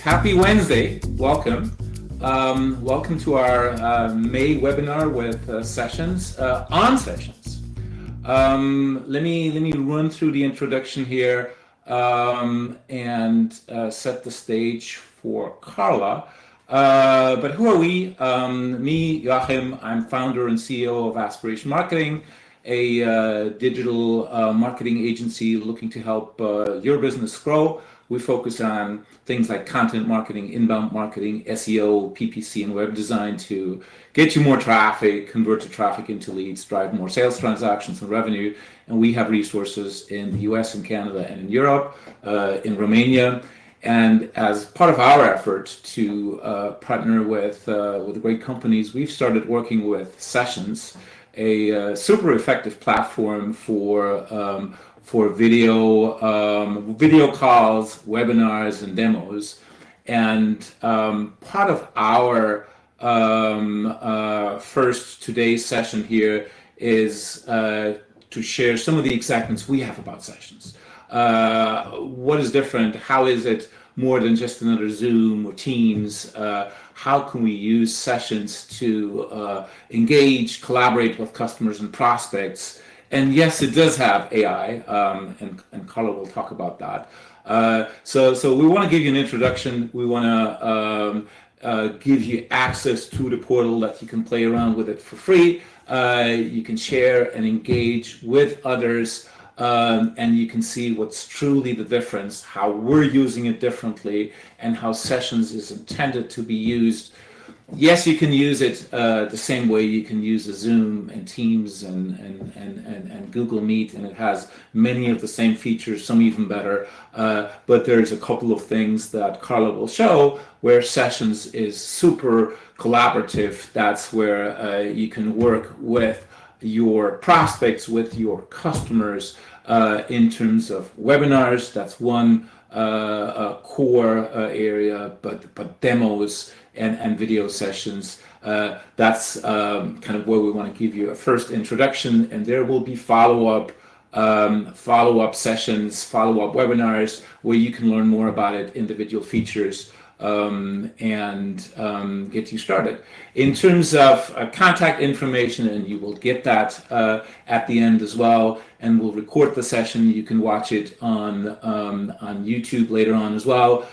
Happy Wednesday. Welcome. Welcome to our May webinar with sessions on sessions. Let me run through the introduction here and set the stage for Carla. But who are we? Me, Joachim. I'm founder and CEO of Aspiration Marketing, a digital marketing agency looking to help your business grow. We focus on things like content marketing, inbound marketing, SEO, PPC, and web design to get you more traffic, convert the traffic into leads, drive more sales transactions and revenue. And we have resources in the US and Canada and in Europe, in Romania. And as part of our effort to partner with great companies, we've started working with Sessions, a super effective platform for video calls, webinars, and demos. And part of our first today's session here is to share some of the excitements we have about Sessions. What is different? How is it more than just another Zoom or Teams? How can we use Sessions to engage, collaborate with customers and prospects? And yes, it does have AI, and Carla will talk about that. So we want to give you an introduction. We want to give you access to the portal that you can play around with it for free. You can share and engage with others, and you can see what's truly the difference, how we're using it differently, and how Sessions is intended to be used. Yes, you can use it the same way you can use a Zoom and Teams and Google Meet, and it has many of the same features, some even better. But there's a couple of things that Carla will show where Sessions is super collaborative. That's where you can work with your prospects, with your customers in terms of webinars. That's one core area, but demos and video sessions, that's kind of where we want to give you a first introduction, and there will be follow-up sessions, follow-up webinars where you can learn more about it, individual features, and get you started. In terms of contact information, and you will get that at the end as well, and we'll record the session. You can watch it on YouTube later on as well.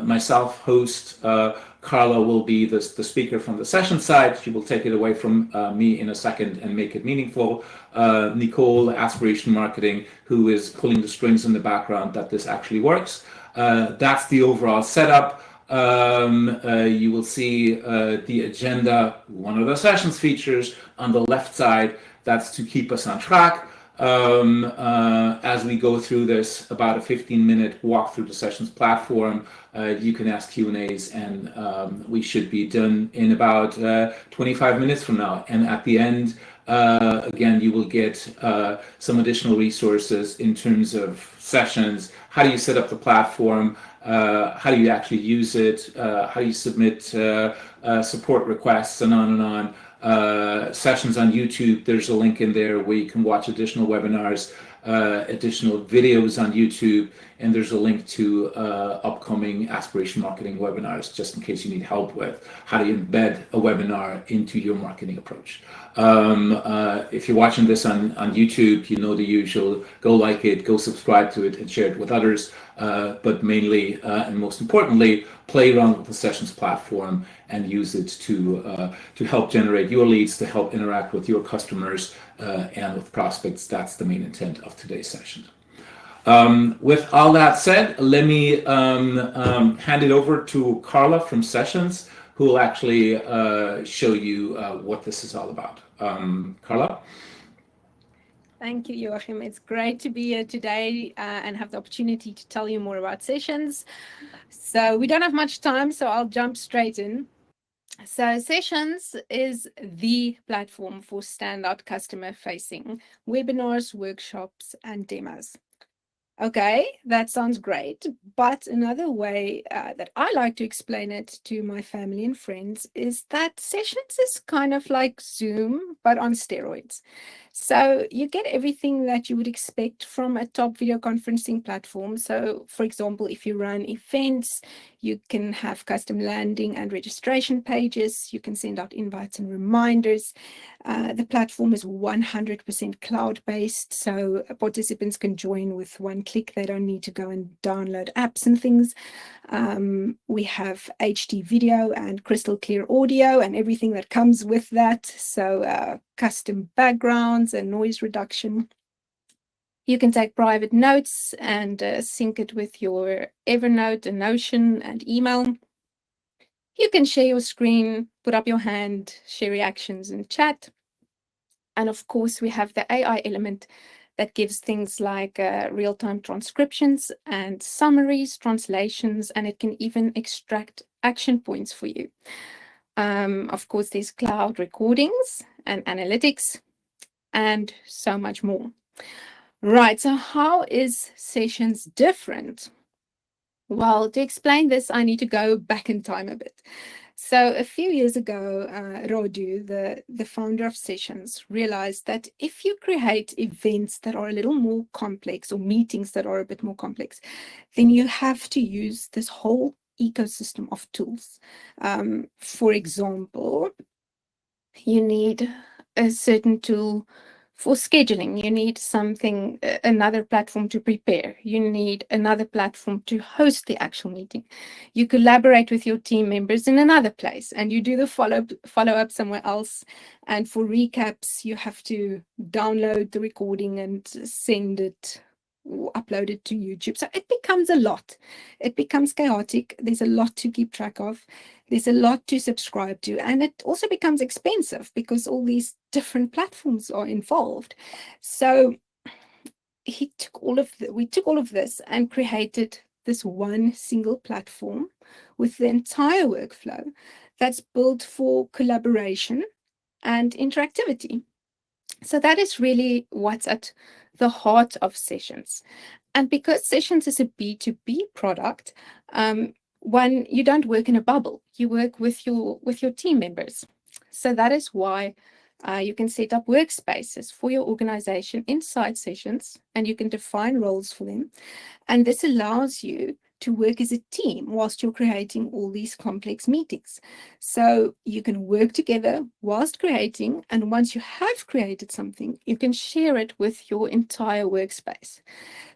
Myself, host, Carla will be the speaker from the session side. She will take it away from me in a second and make it meaningful. Nicole, Aspiration Marketing, who is pulling the strings in the background that this actually works. That's the overall setup. You will see the agenda, one of the sessions features on the left side. That's to keep us on track. As we go through this, about a 15-minute walk through the Sessions platform, you can ask Q&As, and we should be done in about 25 minutes from now. And at the end, again, you will get some additional resources in terms of Sessions. How do you set up the platform? How do you actually use it? How do you submit support requests, and on and on. Sessions on YouTube, there's a link in there where you can watch additional webinars, additional videos on YouTube, and there's a link to upcoming Aspiration Marketing webinars, just in case you need help with how do you embed a webinar into your marketing approach. If you're watching this on YouTube, you know the usual: go like it, go subscribe to it, and share it with others. But mainly and most importantly, play around with the Sessions platform and use it to help generate your leads, to help interact with your customers and with prospects. That's the main intent of today's session. With all that said, let me hand it over to Carla from Sessions, who will actually show you what this is all about. Carla? Thank you, Joachim. It's great to be here today and have the opportunity to tell you more about Sessions. So we don't have much time, so I'll jump straight in. So Sessions is the platform for standout customer-facing webinars, workshops, and demos. Okay, that sounds great, but another way that I like to explain it to my family and friends is that Sessions is kind of like Zoom, but on steroids. So you get everything that you would expect from a top video conferencing platform. So for example, if you run events, you can have custom landing and registration pages. You can send out invites and reminders. The platform is 100% cloud-based, so participants can join with one click. They don't need to go and download apps and things. We have HD video and crystal clear audio and everything that comes with that. So custom backgrounds and noise reduction. You can take private notes and sync it with your Evernote and Notion and email. You can share your screen, put up your hand, share reactions and chat. And of course, we have the AI element that gives things like real-time transcriptions and summaries, translations, and it can even extract action points for you. Of course, there's cloud recordings and analytics and so much more. Right, so how is Sessions different? Well, to explain this, I need to go back in time a bit. So a few years ago, Rodu, the founder of Sessions, realized that if you create events that are a little more complex or meetings that are a bit more complex, then you have to use this whole ecosystem of tools. For example, you need a certain tool for scheduling. You need something, another platform to prepare. You need another platform to host the actual meeting. You collaborate with your team members in another place, and you do the follow-up somewhere else. And for recaps, you have to download the recording and send it or upload it to YouTube. So it becomes a lot. It becomes chaotic. There's a lot to keep track of. There's a lot to subscribe to, and it also becomes expensive because all these different platforms are involved. So we took all of this and created this one single platform with the entire workflow that's built for collaboration and interactivity. So that is really what's at the heart of Sessions. And because Sessions is a B2B product, you don't work in a bubble. You work with your team members. So that is why you can set up workspaces for your organization inside Sessions, and you can define roles for them. And this allows you to work as a team whilst you're creating all these complex meetings. So you can work together whilst creating, and once you have created something, you can share it with your entire workspace.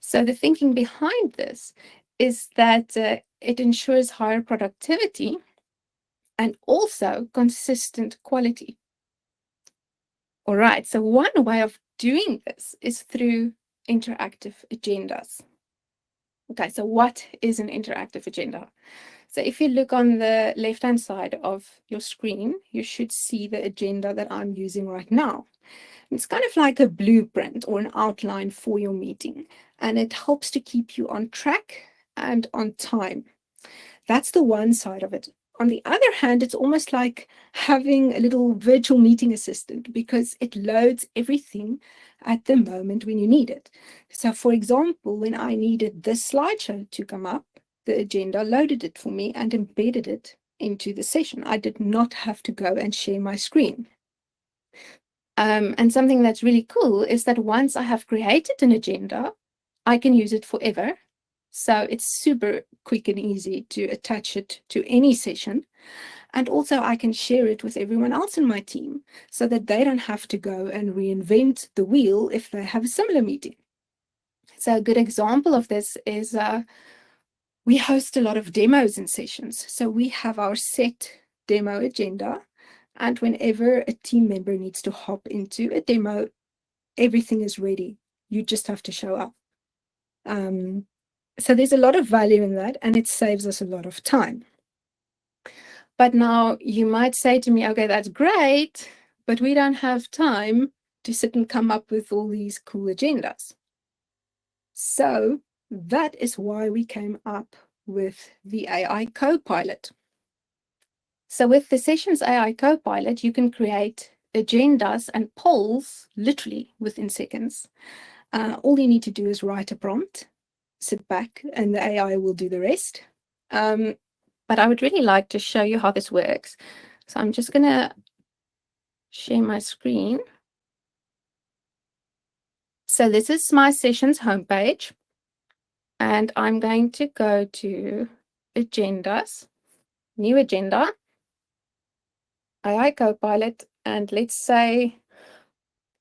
So the thinking behind this is that it ensures higher productivity and also consistent quality. All right, so one way of doing this is through interactive agendas. Okay, so what is an interactive agenda? So if you look on the left-hand side of your screen, you should see the agenda that I'm using right now. It's kind of like a blueprint or an outline for your meeting, and it helps to keep you on track and on time. That's the one side of it. On the other hand, it's almost like having a little virtual meeting assistant because it loads everything at the moment when you need it. So for example, when I needed this slideshow to come up, the agenda loaded it for me and embedded it into the session. I did not have to go and share my screen. And something that's really cool is that once I have created an agenda, I can use it forever. So it's super quick and easy to attach it to any session. And also I can share it with everyone else in my team so that they don't have to go and reinvent the wheel if they have a similar meeting. So a good example of this is we host a lot of demos in Sessions. So we have our set demo agenda. And whenever a team member needs to hop into a demo, everything is ready. You just have to show up. So there's a lot of value in that, and it saves us a lot of time. But now you might say to me, okay, that's great, but we don't have time to sit and come up with all these cool agendas. So that is why we came up with the AI Copilot. So with the Sessions AI Copilot, you can create agendas and polls literally within seconds. All you need to do is write a prompt, sit back, and the AI will do the rest. But I would really like to show you how this works. So I'm just going to share my screen. So this is my sessions homepage, and I'm going to go to agendas, new agenda, AI Copilot, and let's say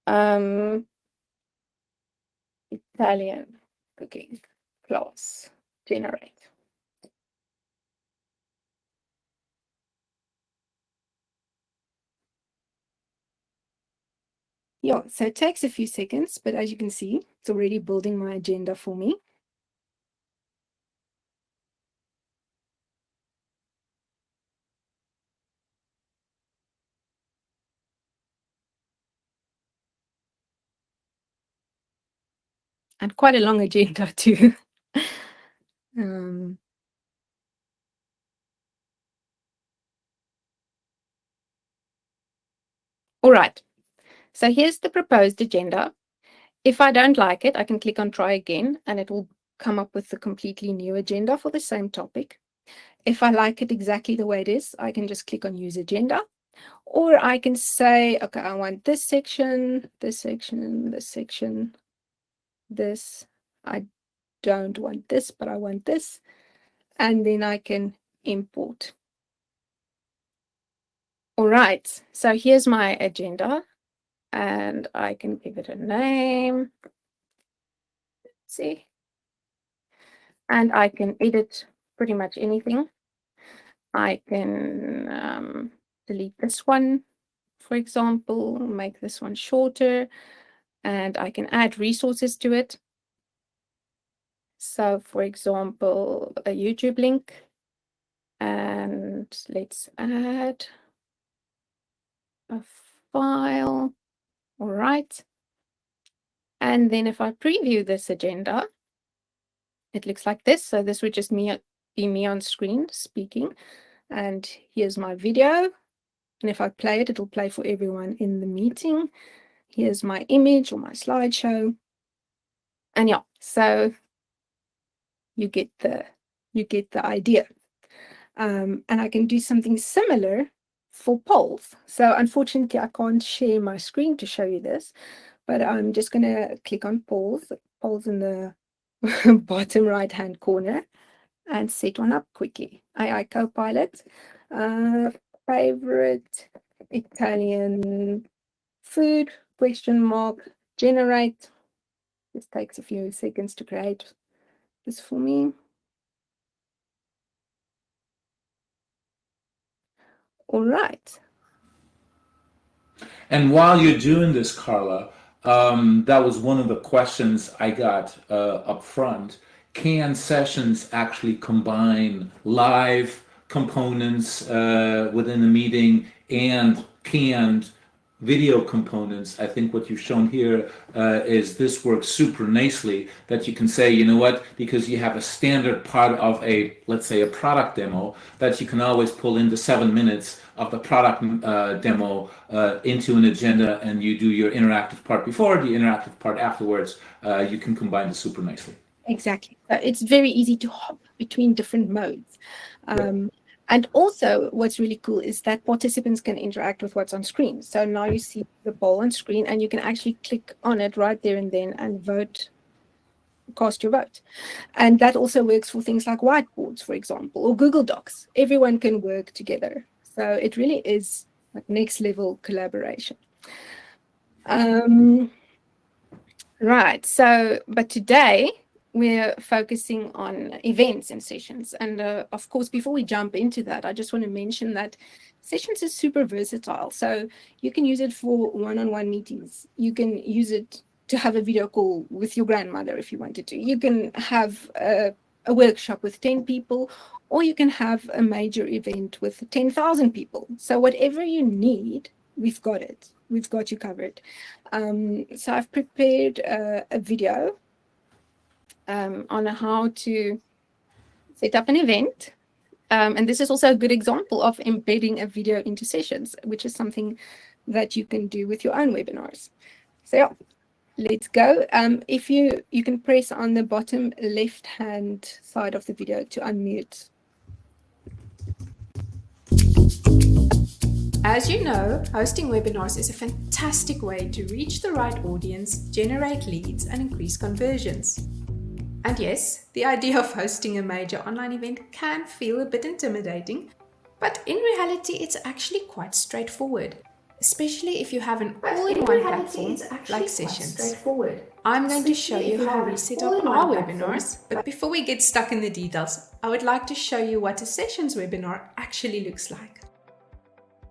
Italian cooking class, generate. Yeah, so it takes a few seconds, but as you can see, it's already building my agenda for me. And quite a long agenda too. All right, so here's the proposed agenda. If I don't like it, I can click on try again, and it will come up with a completely new agenda for the same topic. If I like it exactly the way it is, I can just click on use agenda, or I can say, okay, I want this section, this section, this section, this. I don't want this, but I want this. And then I can import. All right, so here's my agenda, and I can give it a name. Let's see. And I can edit pretty much anything. I can delete this one, for example, make this one shorter, and I can add resources to it. So, for example, a YouTube link, and let's add a file. All right. And then if I preview this agenda, it looks like this. So this would just be me on screen speaking. And here's my video. And if I play it, it'll play for everyone in the meeting. Here's my image or my slideshow. And yeah, so you get the idea. And I can do something similar for polls. So unfortunately, I can't share my screen to show you this, but I'm just going to click on polls in the bottom right-hand corner, and set one up quickly. AI Copilot, favorite Italian food, ? Generate. This takes a few seconds to create this for me. All right. And while you're doing this, Carla, that was one of the questions I got up front. Can sessions actually combine live components within the meeting and canned video components? I think what you've shown here is this works super nicely, that you can say, you know what, because you have a standard part of let's say a product demo, that you can always pull into 7 minutes of the product demo into an agenda, and you do your interactive part before, the interactive part afterwards. You can combine this super nicely. Exactly. It's very easy to hop between different modes. And also, what's really cool is that participants can interact with what's on screen. So now you see the poll on screen, and you can actually click on it right there and then and vote, cast your vote. And that also works for things like whiteboards, for example, or Google Docs. Everyone can work together. So it really is like next level collaboration. Right. So, but today, we're focusing on events and sessions. And of course, before we jump into that, I just want to mention that sessions is super versatile. So you can use it for one-on-one meetings. You can use it to have a video call with your grandmother if you wanted to. You can have a workshop with 10 people, or you can have a major event with 10,000 people. So whatever you need, we've got it. We've got you covered. So I've prepared a video on how to set up an event. And this is also a good example of embedding a video into sessions, which is something that you can do with your own webinars. So yeah, let's go. If you can press on the bottom left-hand side of the video to unmute. As you know, hosting webinars is a fantastic way to reach the right audience, generate leads, and increase conversions. And yes, the idea of hosting a major online event can feel a bit intimidating, but in reality, it's actually quite straightforward, especially if you have an all-in-one platform like Sessions. I'm going to show you how we set up our webinars, but before we get stuck in the details, I would like to show you what a Sessions webinar actually looks like.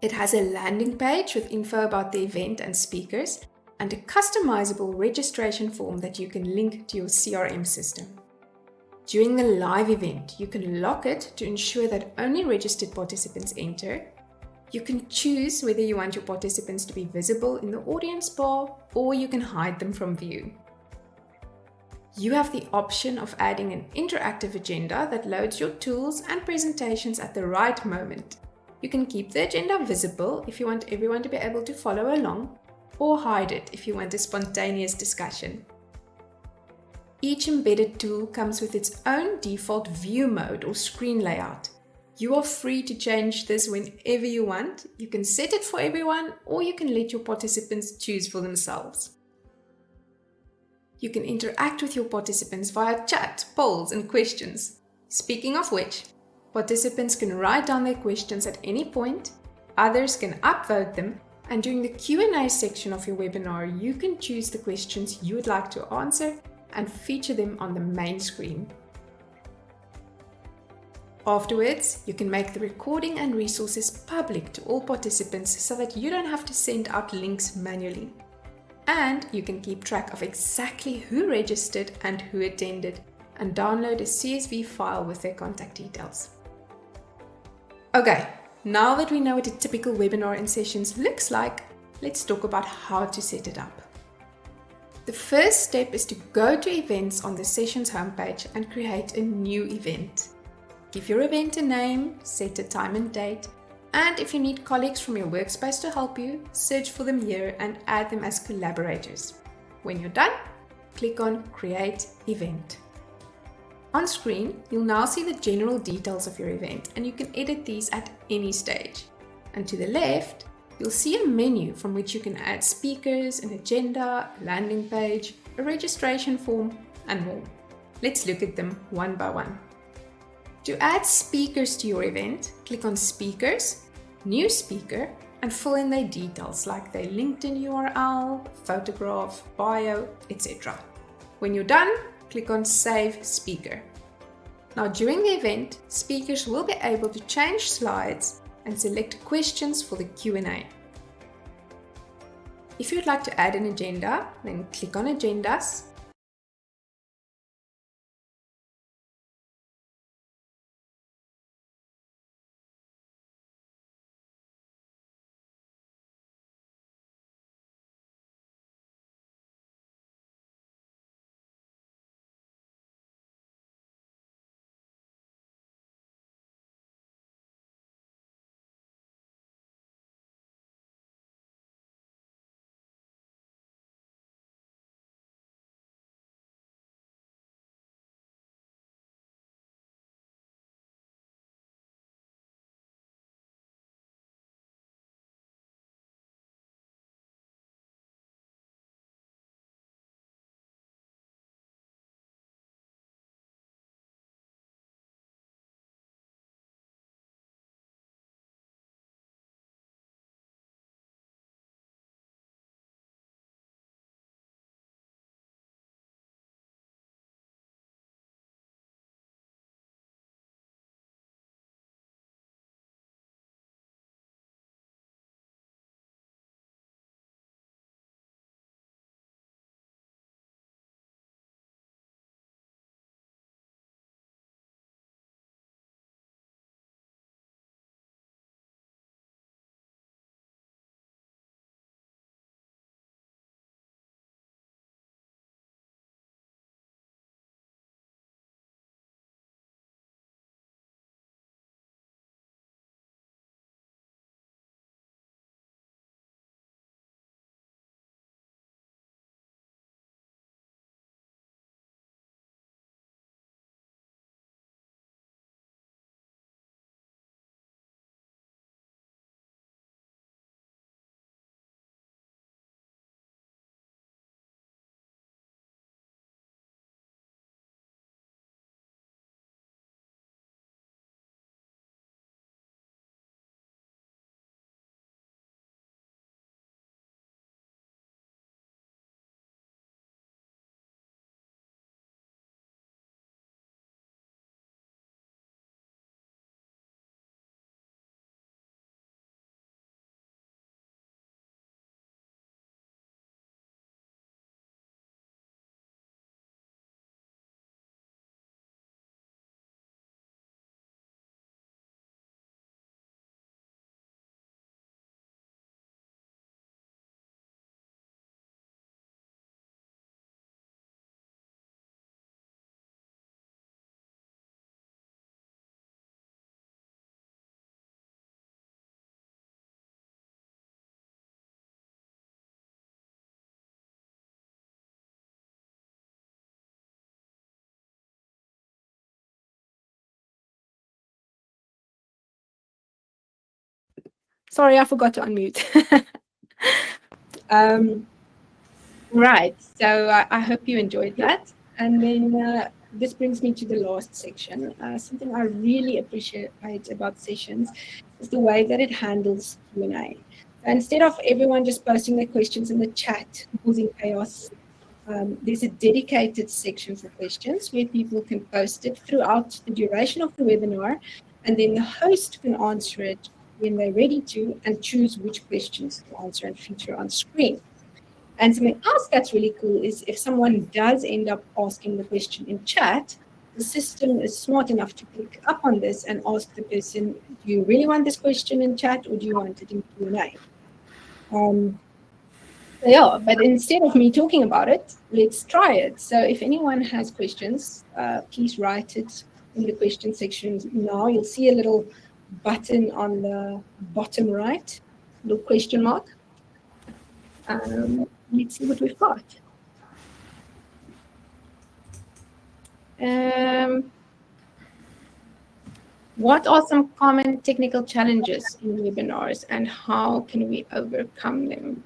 It has a landing page with info about the event and speakers, and a customizable registration form that you can link to your CRM system. During the live event, you can lock it to ensure that only registered participants enter. You can choose whether you want your participants to be visible in the audience bar, or you can hide them from view. You have the option of adding an interactive agenda that loads your tools and presentations at the right moment. You can keep the agenda visible if you want everyone to be able to follow along, or hide it if you want a spontaneous discussion. Each embedded tool comes with its own default view mode or screen layout. You are free to change this whenever you want. You can set it for everyone, or you can let your participants choose for themselves. You can interact with your participants via chat, polls, and questions. Speaking of which, participants can write down their questions at any point, others can upvote them, and during the Q&A section of your webinar, you can choose the questions you would like to answer and feature them on the main screen. Afterwards, you can make the recording and resources public to all participants so that you don't have to send out links manually. And you can keep track of exactly who registered and who attended, and download a CSV file with their contact details. Okay, now that we know what a typical webinar in Sessions looks like, let's talk about how to set it up. The first step is to go to Events on the Sessions homepage and create a new event. Give your event a name, set a time and date, and if you need colleagues from your workspace to help you, search for them here and add them as collaborators. When you're done, click on Create Event. On screen, you'll now see the general details of your event, and you can edit these at any stage. And to the left, you'll see a menu from which you can add speakers, an agenda, a landing page, a registration form, and more. Let's look at them one by one. To add speakers to your event, click on Speakers, New Speaker, and fill in their details like their LinkedIn URL, photograph, bio, etc. When you're done, click on Save Speaker. Now during the event, speakers will be able to change slides and select questions for the Q&A. If you'd like to add an agenda, then click on Agendas, Sorry, I forgot to unmute. Right, so I hope you enjoyed that. And then this brings me to the last section. Something I really appreciate about sessions is the way that it handles Q&A. Instead of everyone just posting their questions in the chat, causing chaos, there's a dedicated section for questions where people can post it throughout the duration of the webinar, and then the host can answer it when they're ready to and choose which questions to answer and feature on screen. And something else that's really cool is if someone does end up asking the question in chat, the system is smart enough to pick up on this and ask the person, do you really want this question in chat or do you want it in Q&A? Yeah, but instead of me talking about it, let's try it. So if anyone has questions, please write it in the question section now. You'll see a little button on the bottom right, little question mark. Let's see what we've got. What are some common technical challenges in webinars and how can we overcome them?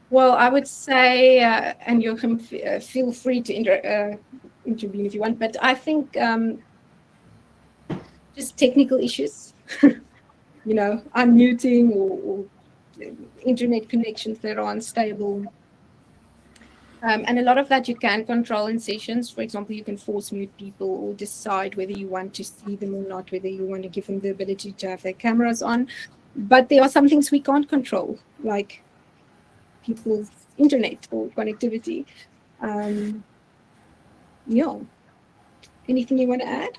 Well, I would say, and Joachim, feel free to intervene if you want, but I think just technical issues, unmuting or internet connections that are unstable. And a lot of that you can control in sessions. For example, you can force mute people or decide whether you want to see them or not, whether you want to give them the ability to have their cameras on. But there are some things we can't control, like people's internet or connectivity. Yeah. Anything you want to add?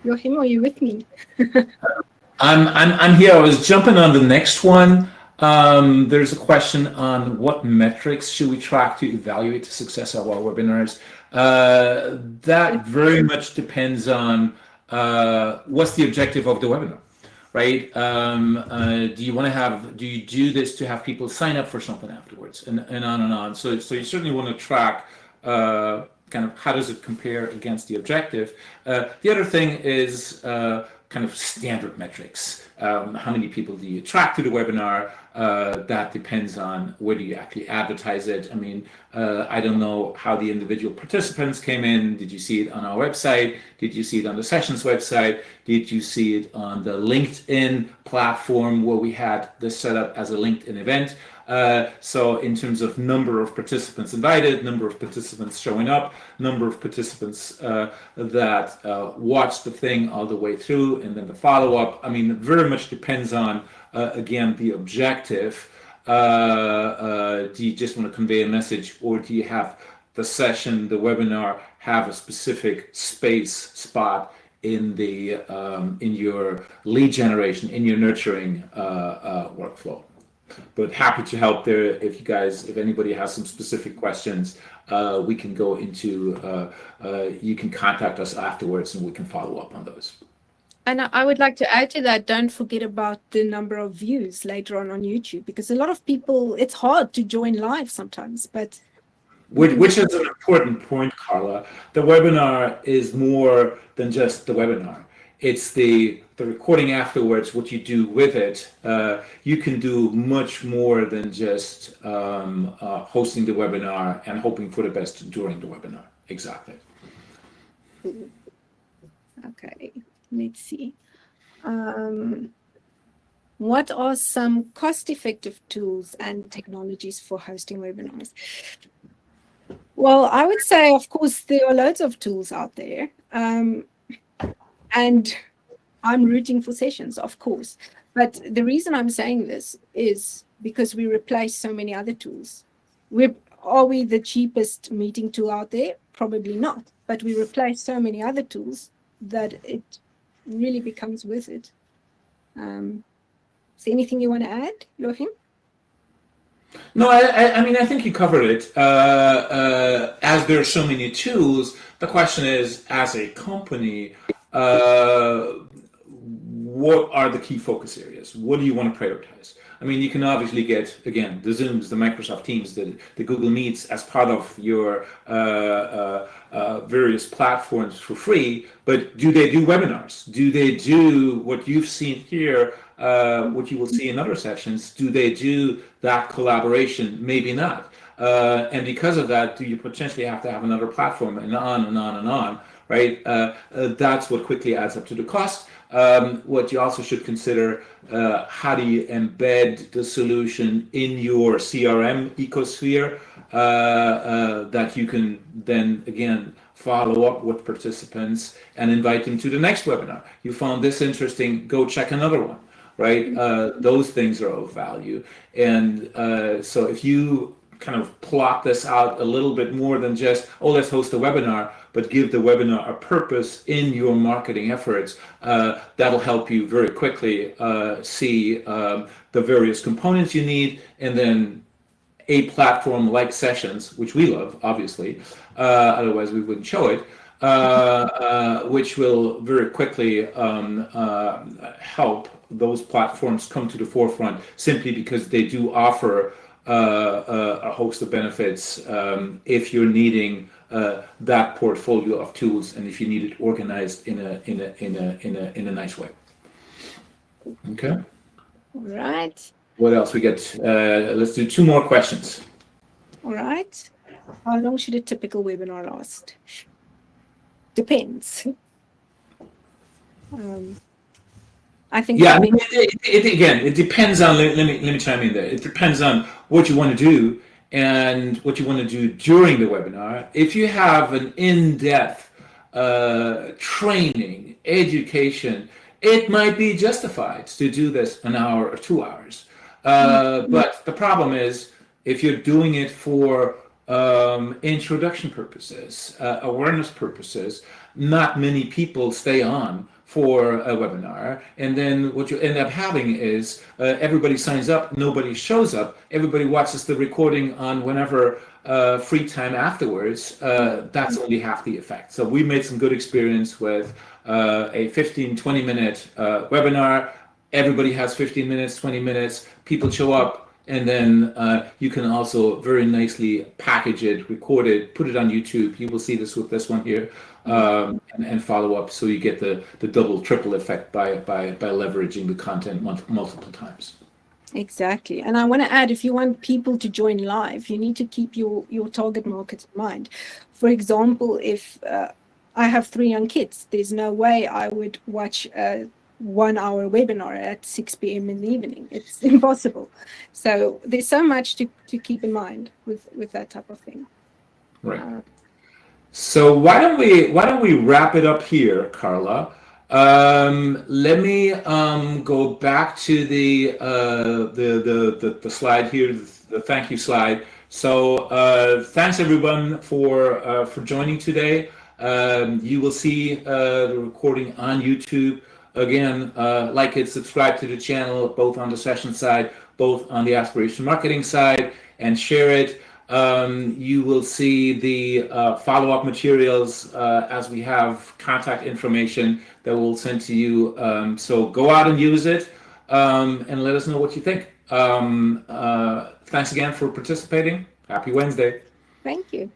Joachim, are you with me? I'm here. I was jumping on the next one. There's a question on what metrics should we track to evaluate the success of our webinars. That very much depends on what's the objective of the webinar, right? Do you do this to have people sign up for something afterwards, and on and on. So you certainly want to track kind of how does it compare against the objective. The other thing is kind of standard metrics. How many people do you attract to the webinar? That depends on whether you actually advertise it. I mean, I don't know how the individual participants came in. Did you see it on our website? Did you see it on the sessions website? Did you see it on the LinkedIn platform where we had this set up as a LinkedIn event? So in terms of number of participants invited, number of participants showing up, number of participants that watched the thing all the way through, and then the follow-up, I mean, it very much depends on, again, the objective. Do you just want to convey a message, or do you have the session, the webinar, have a specific spot in the in your lead generation, in your nurturing workflow? But happy to help there if anybody has some specific questions, we can go into, you can contact us afterwards and we can follow up on those. And I would like to add to that, don't forget about the number of views later on YouTube, because a lot of people, it's hard to join live sometimes, but... Which is an important point, Carla. The webinar is more than just the webinar. It's the recording afterwards, what you do with it. You can do much more than just hosting the webinar and hoping for the best during the webinar. Exactly. Okay, let's see. What are some cost-effective tools and technologies for hosting webinars? Well, I would say, of course, there are loads of tools out there. And I'm rooting for sessions, of course. But the reason I'm saying this is because we replace so many other tools. Are we the cheapest meeting tool out there? Probably not. But we replace so many other tools that it really becomes worth it. Is there anything you want to add, Joachim? No, I mean, I think you covered it. As there are so many tools, the question is, as a company, what are the key focus areas? What do you want to prioritize? I mean, you can obviously get, again, the Zooms, the Microsoft Teams, the Google Meets as part of your various platforms for free, but do they do webinars? Do they do what you've seen here, what you will see in other sessions? Do they do that collaboration? Maybe not. And because of that, do you potentially have to have another platform, and on and on and on, right? That's what quickly adds up to the cost. What you also should consider, how do you embed the solution in your CRM ecosphere, that you can then, again, follow up with participants and invite them to the next webinar. You found this interesting, go check another one, right? Those things are of value. And so if you kind of plot this out a little bit more than just, oh, let's host a webinar, but give the webinar a purpose in your marketing efforts, that'll help you very quickly see the various components you need, and then a platform like Sessions, which we love, obviously, otherwise we wouldn't show it, which will very quickly help those platforms come to the forefront, simply because they do offer a host of benefits if you're needing that portfolio of tools, and if you need it organized in a nice way. Okay. All right. What else we get? Let's do 2 more questions. All right. How long should a typical webinar last? Depends. I think. Yeah, it depends on. Let me chime in there. It depends on what you want to do and what you want to do during the webinar. If you have an in-depth training, education, it might be justified to do this an hour or 2 hours. But the problem is, if you're doing it for introduction purposes, awareness purposes, not many people stay on for a webinar, and then what you end up having is everybody signs up, nobody shows up, everybody watches the recording on whenever free time afterwards. That's only half the effect. So we made some good experience with a 15-20 minute webinar. Everybody has 15 minutes, 20 minutes, people show up, and then you can also very nicely package it, record it, put it on YouTube. You will see this with this one here, and follow up, so you get the double, triple effect by leveraging the content multiple times. Exactly. And I want to add, if you want people to join live, you need to keep your target market in mind. For example, if I have 3 young kids, there's no way I would watch a 1 hour webinar at 6 p.m. in the evening. It's impossible. So there's so much to keep in mind with that type of thing. Right. So why don't we wrap it up here, Carla? Let me go back to the slide here, the thank you slide. So thanks everyone for joining today. You will see the recording on YouTube. Again, like it, subscribe to the channel, both on the session side, both on the aspiration marketing side, and share it. You will see the follow-up materials as we have contact information that we'll send to you. So go out and use it, and let us know what you think. Thanks again for participating. Happy Wednesday. Thank you.